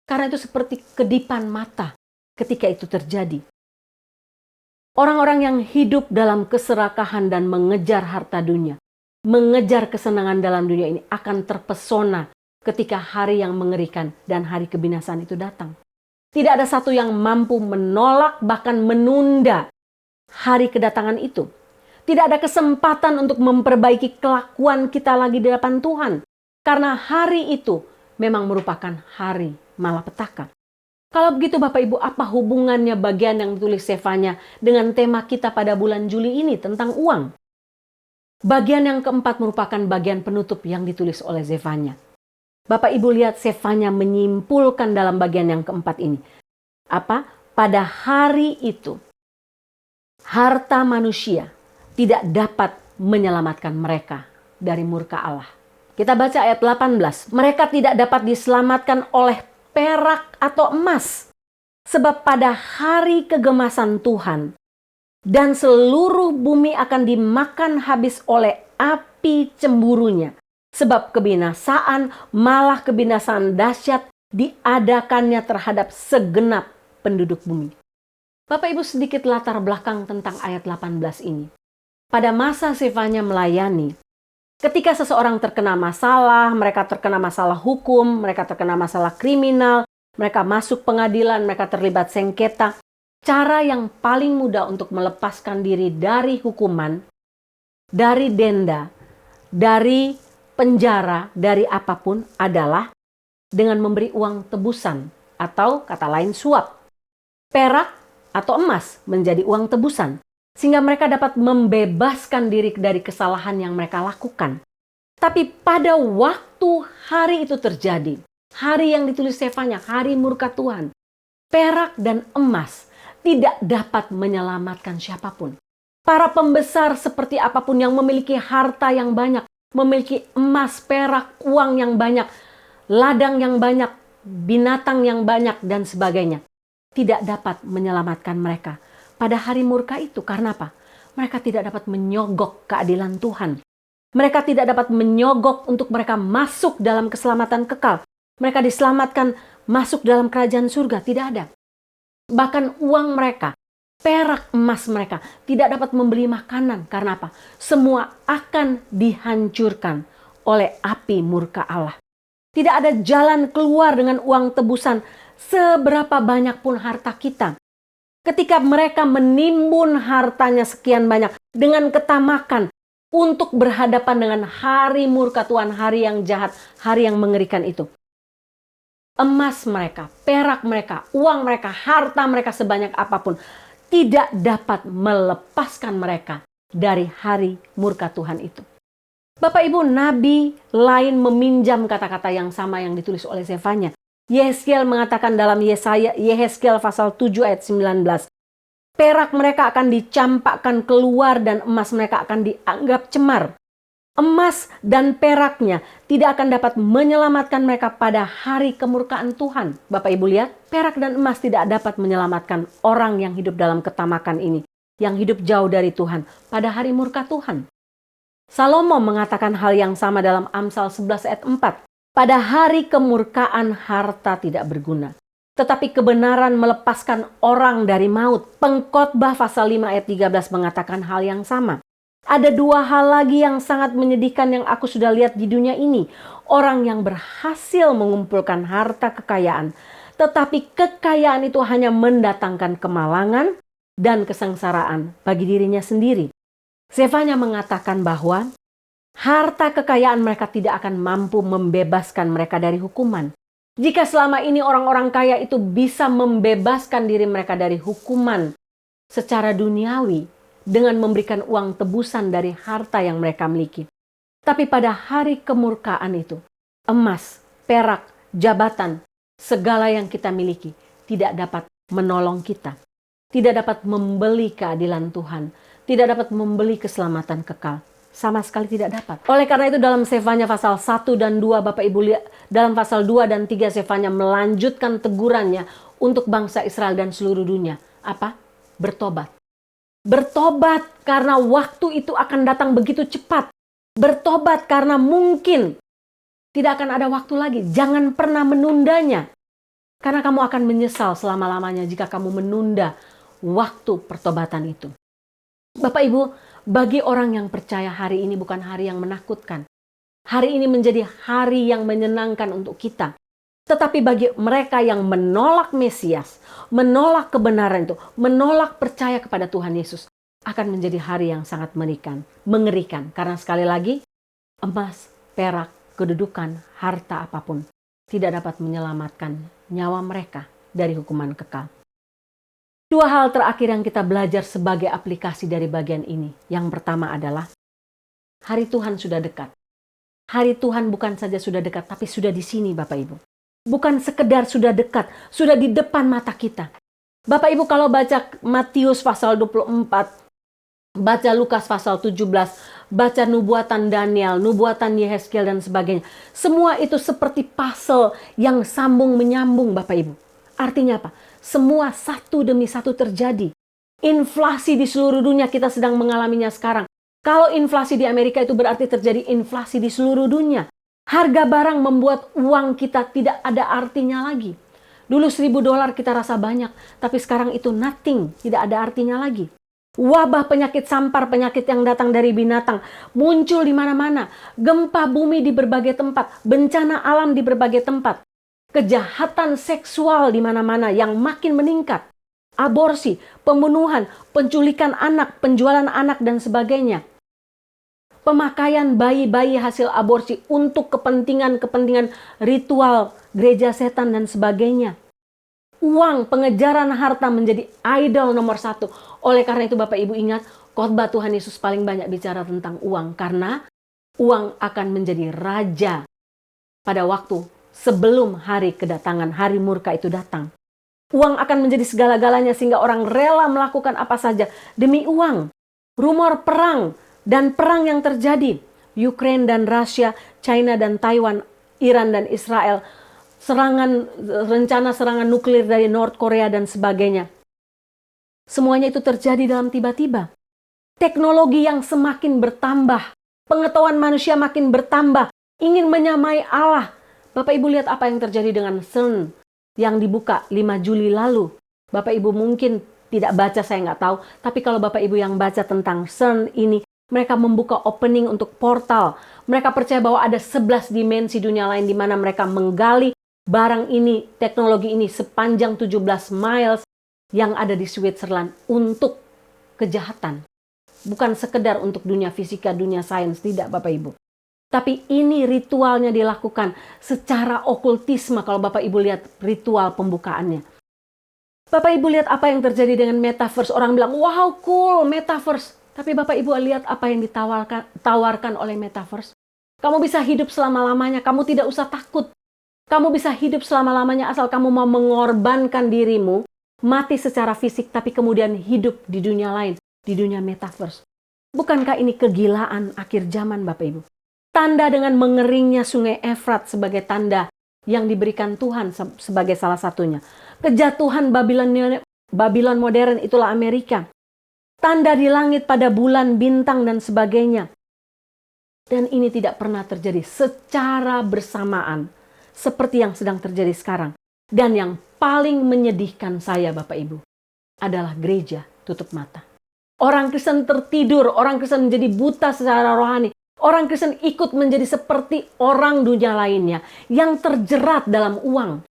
Karena itu seperti kedipan mata ketika itu terjadi. Orang-orang yang hidup dalam keserakahan dan mengejar harta dunia, mengejar kesenangan dalam dunia ini akan terpesona ketika hari yang mengerikan dan hari kebinasaan itu datang. Tidak ada satu yang mampu menolak bahkan menunda hari kedatangan itu. Tidak ada kesempatan untuk memperbaiki kelakuan kita lagi di hadapan Tuhan. Karena hari itu memang merupakan hari malapetaka. Kalau begitu Bapak Ibu, apa hubungannya bagian yang ditulis Zefanya dengan tema kita pada bulan Juli ini tentang uang? Bagian yang keempat merupakan bagian penutup yang ditulis oleh Zefanya. Bapak Ibu lihat Zefanya menyimpulkan dalam bagian yang keempat ini. Apa? Pada hari itu, harta manusia tidak dapat menyelamatkan mereka dari murka Allah. Kita baca ayat 18. Mereka tidak dapat diselamatkan oleh perak atau emas. Sebab pada hari kegemasan Tuhan dan seluruh bumi akan dimakan habis oleh api cemburunya. Sebab kebinasaan, malah kebinasaan dahsyat diadakannya terhadap segenap penduduk bumi. Bapak Ibu, sedikit latar belakang tentang ayat 18 ini. Pada masa Zefanya melayani, ketika seseorang terkena masalah, mereka terkena masalah hukum, mereka terkena masalah kriminal, mereka masuk pengadilan, mereka terlibat sengketa. Cara yang paling mudah untuk melepaskan diri dari hukuman, dari denda, dari penjara, dari apapun adalah dengan memberi uang tebusan atau kata lain suap. Perak atau emas menjadi uang tebusan. Sehingga mereka dapat membebaskan diri dari kesalahan yang mereka lakukan. Tapi pada waktu hari itu terjadi, hari yang ditulis Zefanya, hari murka Tuhan, perak dan emas tidak dapat menyelamatkan siapapun. Para pembesar seperti apapun yang memiliki harta yang banyak, memiliki emas, perak, uang yang banyak, ladang yang banyak, binatang yang banyak, dan sebagainya, tidak dapat menyelamatkan mereka pada hari murka itu. Karena apa? Mereka tidak dapat menyogok keadilan Tuhan. Mereka tidak dapat menyogok untuk mereka masuk dalam keselamatan kekal. Mereka diselamatkan masuk dalam kerajaan surga. Tidak ada. Bahkan uang mereka, perak emas mereka tidak dapat membeli makanan. Karena apa? Semua akan dihancurkan oleh api murka Allah. Tidak ada jalan keluar dengan uang tebusan seberapa banyak pun harta kita. Ketika mereka menimbun hartanya sekian banyak dengan ketamakan untuk berhadapan dengan hari murka Tuhan, hari yang jahat, hari yang mengerikan itu. Emas mereka, perak mereka, uang mereka, harta mereka sebanyak apapun tidak dapat melepaskan mereka dari hari murka Tuhan itu. Bapak Ibu, nabi lain meminjam kata-kata yang sama yang ditulis oleh Zefanya. Yehezkiel mengatakan dalam Yehezkiel pasal 7 ayat 19. Perak mereka akan dicampakkan keluar dan emas mereka akan dianggap cemar. Emas dan peraknya tidak akan dapat menyelamatkan mereka pada hari kemurkaan Tuhan. Bapak Ibu lihat, perak dan emas tidak dapat menyelamatkan orang yang hidup dalam ketamakan ini. Yang hidup jauh dari Tuhan pada hari murka Tuhan. Salomo mengatakan hal yang sama dalam Amsal 11 ayat 4. Pada hari kemurkaan harta tidak berguna, tetapi kebenaran melepaskan orang dari maut. Pengkhotbah pasal 5 ayat 13 mengatakan hal yang sama. Ada dua hal lagi yang sangat menyedihkan yang aku sudah lihat di dunia ini. Orang yang berhasil mengumpulkan harta kekayaan, tetapi kekayaan itu hanya mendatangkan kemalangan dan kesengsaraan bagi dirinya sendiri. Zefanya mengatakan bahwa harta kekayaan mereka tidak akan mampu membebaskan mereka dari hukuman. Jika selama ini orang-orang kaya itu bisa membebaskan diri mereka dari hukuman secara duniawi dengan memberikan uang tebusan dari harta yang mereka miliki. Tapi pada hari kemurkaan itu, emas, perak, jabatan, segala yang kita miliki tidak dapat menolong kita. Tidak dapat membeli keadilan Tuhan. Tidak dapat membeli keselamatan kekal. Sama sekali tidak dapat. Oleh karena itu dalam Zefanya pasal 1 dan 2, Bapak Ibu lihat, dalam pasal 2 dan 3 Zefanya melanjutkan tegurannya untuk bangsa Israel dan seluruh dunia. Apa? Bertobat. Bertobat karena waktu itu akan datang begitu cepat. Bertobat karena mungkin Tidak akan ada waktu lagi. Jangan pernah menundanya. Karena kamu akan menyesal selama-lamanya jika kamu menunda waktu pertobatan itu. Bapak Ibu, bagi orang yang percaya hari ini bukan hari yang menakutkan. Hari ini menjadi hari yang menyenangkan untuk kita. Tetapi bagi mereka yang menolak Mesias, menolak kebenaran itu, menolak percaya kepada Tuhan Yesus, akan menjadi hari yang sangat mengerikan. Karena sekali lagi, emas, perak, kedudukan, harta apapun tidak dapat menyelamatkan nyawa mereka dari hukuman kekal. Dua hal terakhir yang kita belajar sebagai aplikasi dari bagian ini. Yang pertama adalah hari Tuhan sudah dekat. Hari Tuhan bukan saja sudah dekat, tapi sudah di sini Bapak Ibu. Bukan sekedar sudah dekat, sudah di depan mata kita. Bapak Ibu kalau baca Matius pasal 24, baca Lukas pasal 17, baca nubuatan Daniel, nubuatan Yehezkiel dan sebagainya. Semua itu seperti puzzle yang sambung menyambung Bapak Ibu. Artinya apa? Semua satu demi satu terjadi. Inflasi di seluruh dunia kita sedang mengalaminya sekarang. Kalau inflasi di Amerika itu berarti terjadi inflasi di seluruh dunia. Harga barang membuat uang kita tidak ada artinya lagi. Dulu $1.000 kita rasa banyak, tapi sekarang itu nothing, tidak ada artinya lagi. Wabah penyakit sampar, penyakit yang datang dari binatang muncul di mana-mana. Gempa bumi di berbagai tempat, bencana alam di berbagai tempat. Kejahatan seksual di mana-mana yang makin meningkat. Aborsi, pembunuhan, penculikan anak, penjualan anak dan sebagainya. Pemakaian bayi-bayi hasil aborsi untuk kepentingan ritual gereja setan dan sebagainya. Uang, pengejaran harta menjadi idol nomor 1. Oleh karena itu Bapak Ibu ingat, khotbah Tuhan Yesus paling banyak bicara tentang uang. Karena uang akan menjadi raja pada waktu sebelum hari kedatangan, hari murka itu datang. Uang akan menjadi segala-galanya sehingga orang rela melakukan apa saja demi uang. Rumor perang dan perang yang terjadi, Ukraina dan Rusia, China dan Taiwan, Iran dan Israel, rencana serangan nuklir dari North Korea dan sebagainya. Semuanya itu terjadi dalam tiba-tiba. Teknologi yang semakin bertambah, pengetahuan manusia makin bertambah, ingin menyamai Allah. Bapak Ibu lihat apa yang terjadi dengan CERN yang dibuka 5 Juli lalu. Bapak Ibu mungkin tidak baca, saya nggak tahu. Tapi kalau Bapak Ibu yang baca tentang CERN ini, mereka membuka opening untuk portal. Mereka percaya bahwa ada 11 dimensi dunia lain di mana mereka menggali barang ini, teknologi ini sepanjang 17 miles yang ada di Switzerland untuk kejahatan. Bukan sekedar untuk dunia fisika, dunia sains, tidak Bapak Ibu. Tapi ini ritualnya dilakukan secara okultisme kalau Bapak Ibu lihat ritual pembukaannya. Bapak Ibu lihat apa yang terjadi dengan metaverse. Orang bilang, wow cool metaverse. Tapi Bapak Ibu lihat apa yang ditawarkan oleh metaverse. Kamu bisa hidup selama-lamanya, kamu tidak usah takut. Kamu bisa hidup selama-lamanya asal kamu mau mengorbankan dirimu, mati secara fisik, tapi kemudian hidup di dunia lain, di dunia metaverse. Bukankah ini kegilaan akhir zaman Bapak Ibu? Tanda dengan mengeringnya sungai Efrat sebagai tanda yang diberikan Tuhan sebagai salah satunya. Kejatuhan Babylon modern itulah Amerika. Tanda di langit pada bulan, bintang dan sebagainya. Dan ini tidak pernah terjadi secara bersamaan seperti yang sedang terjadi sekarang. Dan yang paling menyedihkan saya Bapak Ibu adalah gereja tutup mata. Orang Kristen tertidur, orang Kristen menjadi buta secara rohani. Orang Kristen ikut menjadi seperti orang dunia lainnya yang terjerat dalam uang.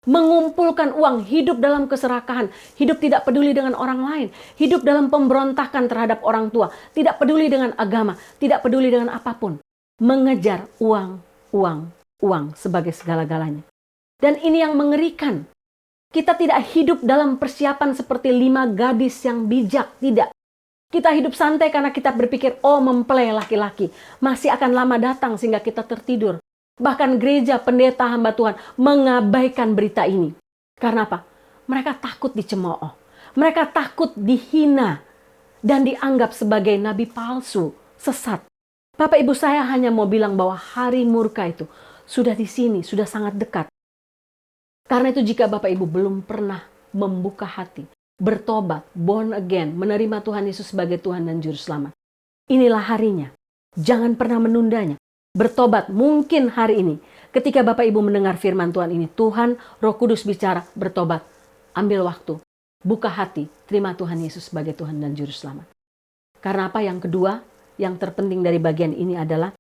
Mengumpulkan uang, hidup dalam keserakahan, hidup tidak peduli dengan orang lain, hidup dalam pemberontakan terhadap orang tua, tidak peduli dengan agama, tidak peduli dengan apapun. Mengejar uang, uang, uang sebagai segala-galanya. Dan ini yang mengerikan. Kita tidak hidup dalam persiapan seperti 5 gadis yang bijak, tidak. Kita hidup santai karena kita berpikir, oh mempelai laki-laki masih akan lama datang sehingga kita tertidur. Bahkan gereja, pendeta, hamba Tuhan mengabaikan berita ini. Karena apa? Mereka takut dicemooh. Mereka takut dihina dan dianggap sebagai nabi palsu, sesat. Bapak Ibu, saya hanya mau bilang bahwa hari murka itu sudah di sini, sudah sangat dekat. Karena itu jika Bapak Ibu belum pernah membuka hati, bertobat, born again, menerima Tuhan Yesus sebagai Tuhan dan Juru Selamat, inilah harinya. Jangan pernah menundanya. bertobat. Mungkin hari ini ketika Bapak Ibu mendengar firman Tuhan ini, Tuhan Roh Kudus bicara bertobat. Ambil waktu, buka hati, terima Tuhan Yesus sebagai Tuhan dan Juru Selamat. Karena apa? Yang kedua, yang terpenting dari bagian ini adalah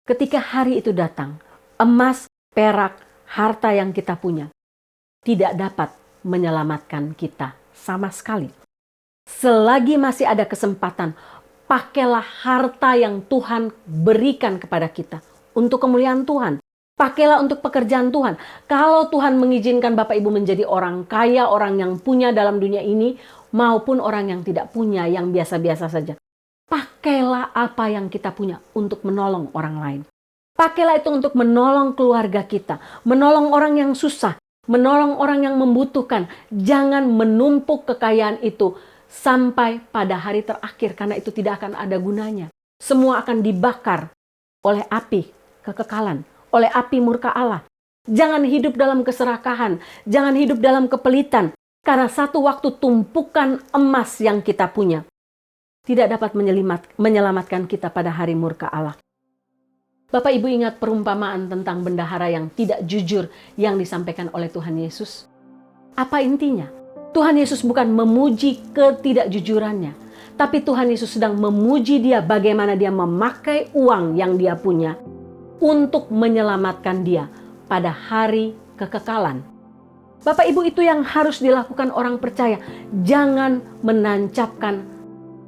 ketika hari itu datang, emas, perak, harta yang kita punya tidak dapat menyelamatkan kita sama sekali. Selagi masih ada kesempatan, pakailah harta yang Tuhan berikan kepada kita untuk kemuliaan Tuhan. Pakailah untuk pekerjaan Tuhan. Kalau Tuhan mengizinkan Bapak Ibu menjadi orang kaya, orang yang punya dalam dunia ini, maupun orang yang tidak punya, yang biasa-biasa saja. Pakailah apa yang kita punya untuk menolong orang lain. Pakailah itu untuk menolong keluarga kita, menolong orang yang susah, menolong orang yang membutuhkan. Jangan menumpuk kekayaan itu sampai pada hari terakhir, karena itu tidak akan ada gunanya. Semua akan dibakar oleh api kekekalan, oleh api murka Allah. Jangan hidup dalam keserakahan, jangan hidup dalam kepelitan, karena satu waktu tumpukan emas yang kita punya tidak dapat menyelamatkan kita pada hari murka Allah. Bapak Ibu ingat perumpamaan tentang bendahara yang tidak jujur yang disampaikan oleh Tuhan Yesus? Apa intinya? Tuhan Yesus bukan memuji ketidakjujurannya, tapi Tuhan Yesus sedang memuji dia bagaimana dia memakai uang yang dia punya untuk menyelamatkan dia pada hari kekekalan. Bapak Ibu, itu yang harus dilakukan orang percaya. Jangan menancapkan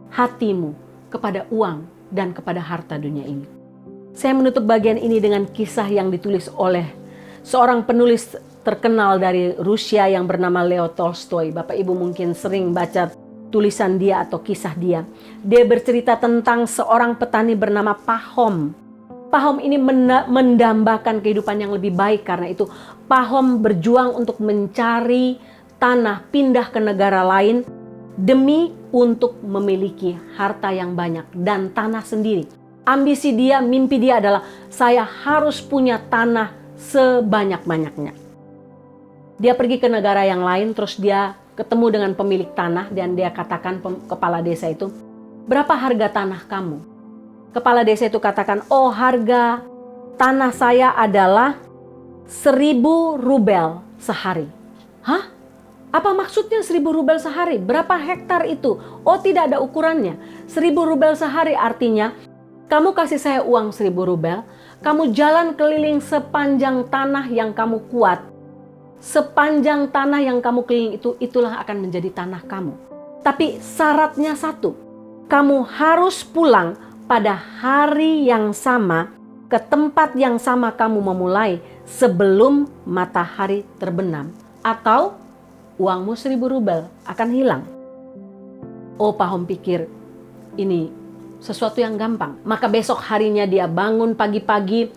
hatimu kepada uang dan kepada harta dunia ini. Saya menutup bagian ini dengan kisah yang ditulis oleh seorang penulis terkenal dari Rusia yang bernama Leo Tolstoy. Bapak Ibu mungkin sering baca tulisan dia atau kisah dia. Dia bercerita tentang seorang petani bernama Pahom. Pahom ini mendambakan kehidupan yang lebih baik. Karena itu Pahom berjuang untuk mencari tanah, pindah ke negara lain demi untuk memiliki harta yang banyak dan tanah sendiri. Ambisi dia, mimpi dia adalah saya harus punya tanah sebanyak-banyaknya. Dia pergi ke negara yang lain, terus dia ketemu dengan pemilik tanah dan dia katakan kepala desa itu, berapa harga tanah kamu? Kepala desa itu katakan, oh harga tanah saya adalah 1.000 rubel sehari. Hah? Apa maksudnya 1.000 rubel sehari? Berapa hektar itu? Oh tidak ada ukurannya. 1.000 rubel sehari artinya, kamu kasih saya uang 1.000 rubel, kamu jalan keliling sepanjang tanah yang kamu kuat. Sepanjang tanah yang kamu keliling itu, itulah akan menjadi tanah kamu. Tapi syaratnya satu, kamu harus pulang pada hari yang sama, ke tempat yang sama kamu memulai sebelum matahari terbenam. Atau uangmu 1.000 rubel akan hilang. Oh, Pahom pikir ini sesuatu yang gampang. Maka besok harinya dia bangun pagi-pagi,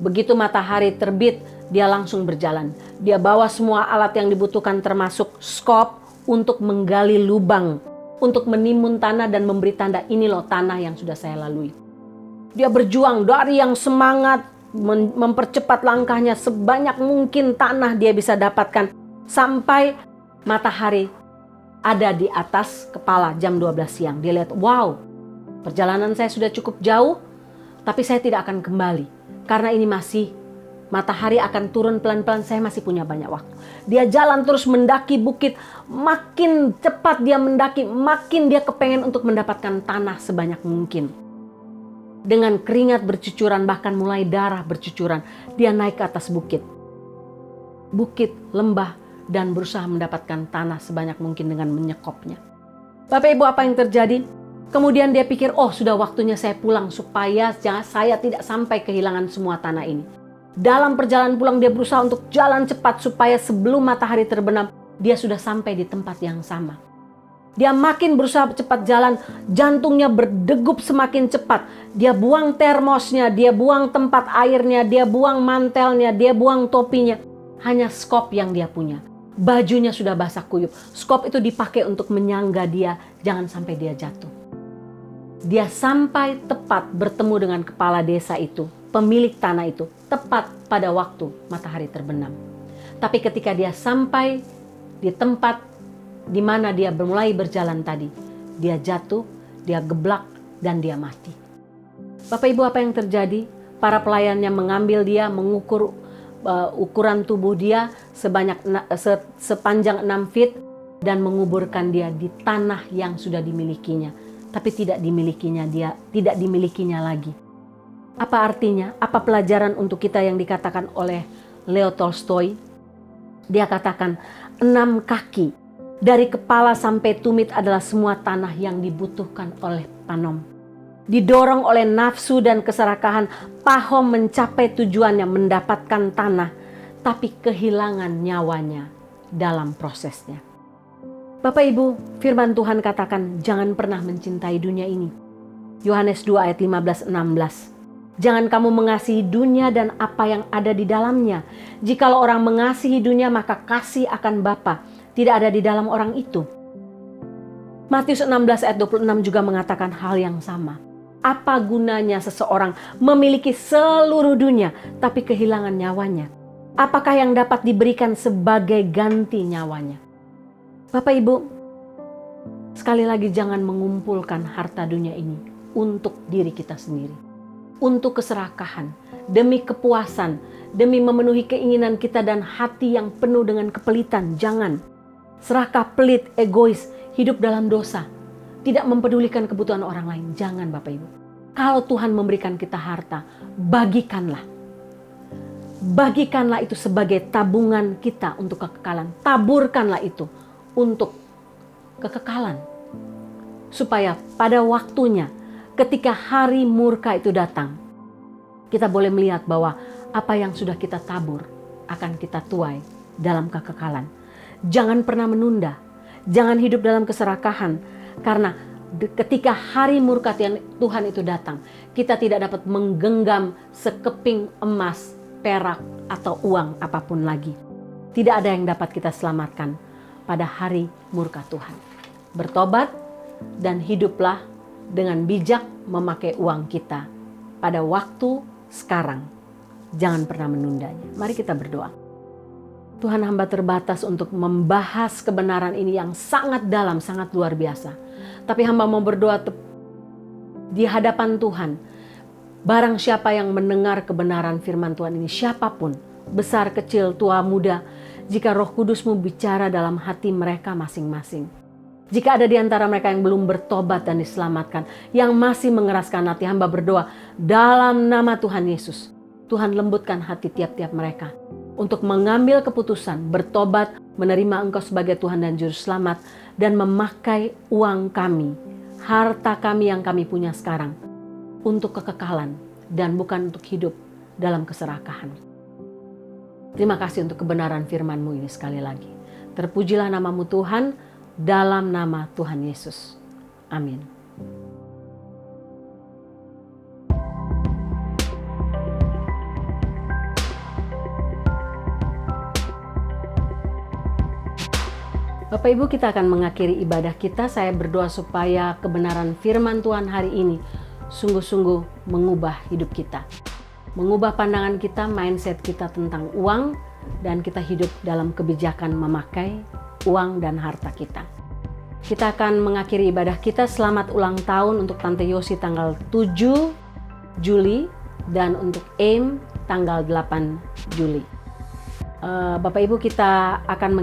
begitu matahari terbit, dia langsung berjalan. Dia bawa semua alat yang dibutuhkan termasuk skop untuk menggali lubang, untuk menimbun tanah dan memberi tanda, ini loh tanah yang sudah saya lalui. Dia berjuang dari yang semangat, mempercepat langkahnya sebanyak mungkin tanah dia bisa dapatkan sampai matahari ada di atas kepala jam 12 siang. Dia lihat, wow, perjalanan saya sudah cukup jauh, tapi saya tidak akan kembali. Karena ini masih, matahari akan turun pelan-pelan, saya masih punya banyak waktu. Dia jalan terus mendaki bukit, makin cepat dia mendaki, makin dia kepengen untuk mendapatkan tanah sebanyak mungkin. Dengan keringat bercucuran, bahkan mulai darah bercucuran, dia naik ke atas bukit. Bukit, lembah, dan berusaha mendapatkan tanah sebanyak mungkin dengan menyekopnya. Bapak Ibu, apa yang terjadi? Kemudian dia pikir, oh sudah waktunya saya pulang supaya saya tidak sampai kehilangan semua tanah ini. Dalam perjalanan pulang dia berusaha untuk jalan cepat supaya sebelum matahari terbenam dia sudah sampai di tempat yang sama. Dia makin berusaha cepat jalan, jantungnya berdegup semakin cepat. Dia buang termosnya, dia buang tempat airnya, dia buang mantelnya, dia buang topinya. Hanya skop yang dia punya. Bajunya sudah basah kuyup. Skop itu dipakai untuk menyangga dia, jangan sampai dia jatuh. Dia sampai tepat bertemu dengan kepala desa itu, pemilik tanah itu, tepat pada waktu matahari terbenam. Tapi ketika dia sampai di tempat di mana dia mulai berjalan tadi, dia jatuh, dia geblak, dan dia mati. Bapak Ibu, apa yang terjadi? para pelayannya mengambil dia, mengukur ukuran tubuh dia sepanjang 6 feet dan menguburkan dia di tanah yang sudah dimilikinya, tapi tidak dimilikinya lagi. Apa artinya? Apa pelajaran untuk kita yang dikatakan oleh Leo Tolstoy? Dia katakan 6 kaki dari kepala sampai tumit adalah semua tanah yang dibutuhkan oleh Panom. Didorong oleh nafsu dan keserakahan, Pahom mencapai tujuannya mendapatkan tanah, tapi kehilangan nyawanya dalam prosesnya. Bapak Ibu, firman Tuhan katakan jangan pernah mencintai dunia ini. Yohanes 2 ayat 15-16. Jangan kamu mengasihi dunia dan apa yang ada di dalamnya. Jikalau orang mengasihi dunia, maka kasih akan Bapa tidak ada di dalam orang itu. Matius 16 ayat 26 juga mengatakan hal yang sama. Apa gunanya seseorang memiliki seluruh dunia tapi kehilangan nyawanya? Apakah yang dapat diberikan sebagai ganti nyawanya? Bapak Ibu, sekali lagi jangan mengumpulkan harta dunia ini untuk diri kita sendiri. Untuk keserakahan, demi kepuasan, demi memenuhi keinginan kita dan hati yang penuh dengan kepelitan. Jangan. Serakah, pelit, egois, hidup dalam dosa. Tidak mempedulikan kebutuhan orang lain. Jangan Bapak Ibu. Kalau Tuhan memberikan kita harta, bagikanlah. Bagikanlah itu sebagai tabungan kita untuk kekekalan. Taburkanlah itu untuk kekekalan. Supaya pada waktunya, ketika hari murka itu datang, kita boleh melihat bahwa apa yang sudah kita tabur akan kita tuai dalam kekekalan. Jangan pernah menunda. Jangan hidup dalam keserakahan. Karena ketika hari murka Tuhan itu datang, kita tidak dapat menggenggam sekeping emas, perak, atau uang apapun lagi. Tidak ada yang dapat kita selamatkan pada hari murka Tuhan. Bertobat dan hiduplah dengan bijak memakai uang kita pada waktu sekarang. Jangan pernah menundanya. Mari kita berdoa. Tuhan, hamba terbatas untuk membahas kebenaran ini yang sangat dalam, sangat luar biasa. Tapi hamba mau berdoa di hadapan Tuhan. Barang siapa yang mendengar kebenaran firman Tuhan ini, siapapun, besar, kecil, tua, muda, jika Roh Kudus-Mu bicara dalam hati mereka masing-masing. Jika ada di antara mereka yang belum bertobat dan diselamatkan, yang masih mengeraskan hati, hamba berdoa dalam nama Tuhan Yesus. Tuhan lembutkan hati tiap-tiap mereka untuk mengambil keputusan, bertobat, menerima Engkau sebagai Tuhan dan Juru Selamat, dan memakai uang kami, harta kami yang kami punya sekarang, untuk kekekalan dan bukan untuk hidup dalam keserakahan. Terima kasih untuk kebenaran firman-Mu ini sekali lagi. Terpujilah nama-Mu Tuhan, dalam nama Tuhan Yesus. Amin. Bapak Ibu, kita akan mengakhiri ibadah kita. Saya berdoa supaya kebenaran firman Tuhan hari ini sungguh-sungguh mengubah hidup kita. Mengubah pandangan kita, mindset kita tentang uang, dan kita hidup dalam kebijakan memakai uang dan harta kita. Kita akan mengakhiri ibadah kita. Selamat ulang tahun untuk Tante Yosi tanggal 7 Juli dan untuk AIM tanggal 8 Juli. Bapak Ibu, kita akan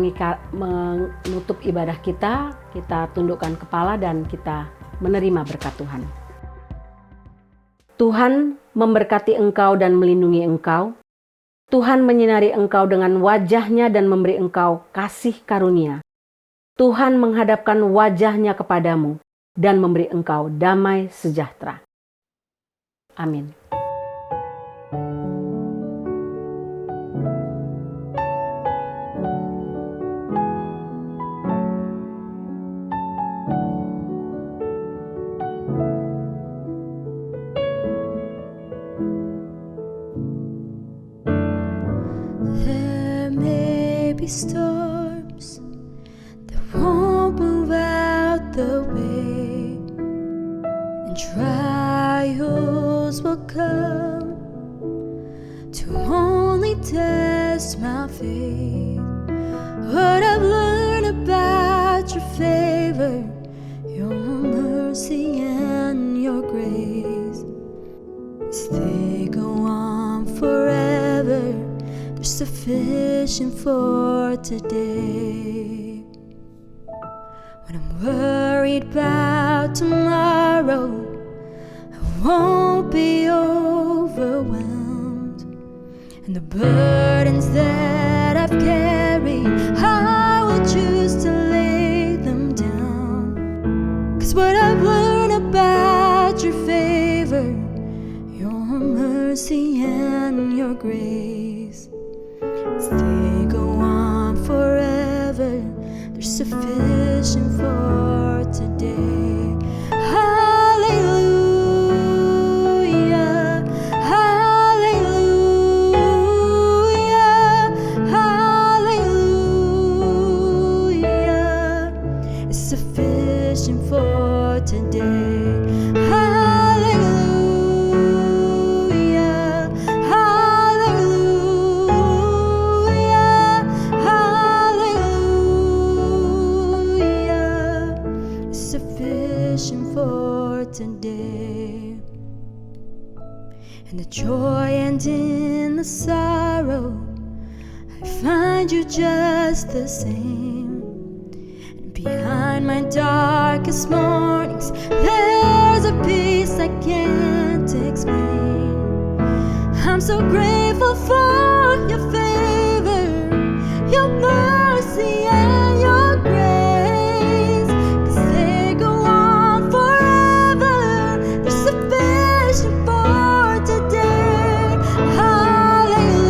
menutup ibadah kita. Kita tundukkan kepala dan kita menerima berkat Tuhan. Tuhan memberkati engkau dan melindungi engkau. Tuhan menyinari engkau dengan wajah-Nya dan memberi engkau kasih karunia. Tuhan menghadapkan wajah-Nya kepadamu dan memberi engkau damai sejahtera. Amin. Storms that won't move out the way, and trials will come to only test my faith. What I've learned about your favor, your mercy and your grace, is they go on They're sufficient for today. When I'm worried about tomorrow, I won't be overwhelmed. And the burdens that I've carried, I will choose to lay them down. 'Cause what I've learned about your favor, your mercy and your grace, as they go on forever, they're sufficient for today. Hallelujah, hallelujah, hallelujah. It's sufficient for today. Hallelujah, hallelujah, hallelujah. It's sufficient for today. In the joy and in the sorrow, I find you just the same. And behind my darkest mornings, there's a peace I can't explain. I'm so grateful for your favor, your mercy and your grace, 'cause they go on forever, they're sufficient for today. Hallelujah,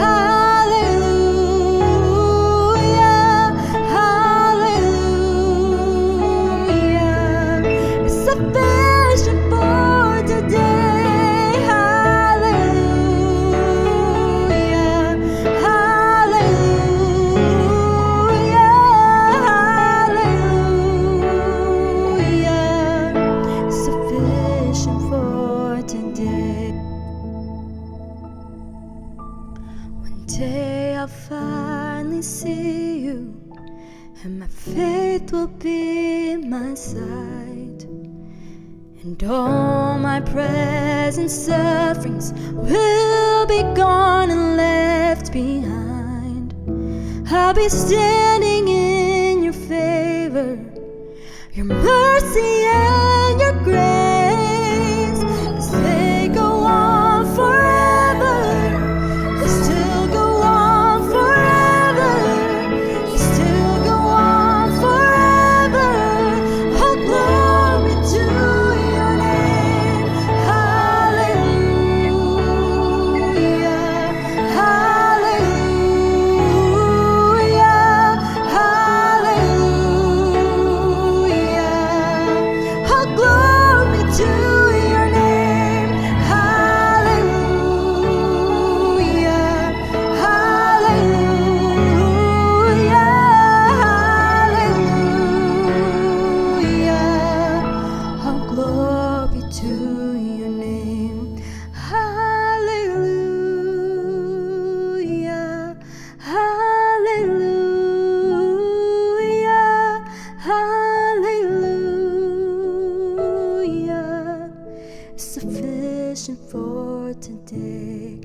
hallelujah, hallelujah. It's sufficient for today. Hallelujah, hallelujah, hallelujah. Sufficient for today. One day I'll finally see you, and my faith will be my sight, and all my present sufferings will be gone and left behind. I'll be standing in your favor, your mercy and your grace, 'cause they go on forever, they still go on forever, they still go on forever. Oh, glory to your name. Hallelujah, hallelujah, hallelujah. Oh, glory to your name. Hallelujah, hallelujah, hallelujah. Oh, glory to your name. Hallelujah, hallelujah, hallelujah. Sufficient for today.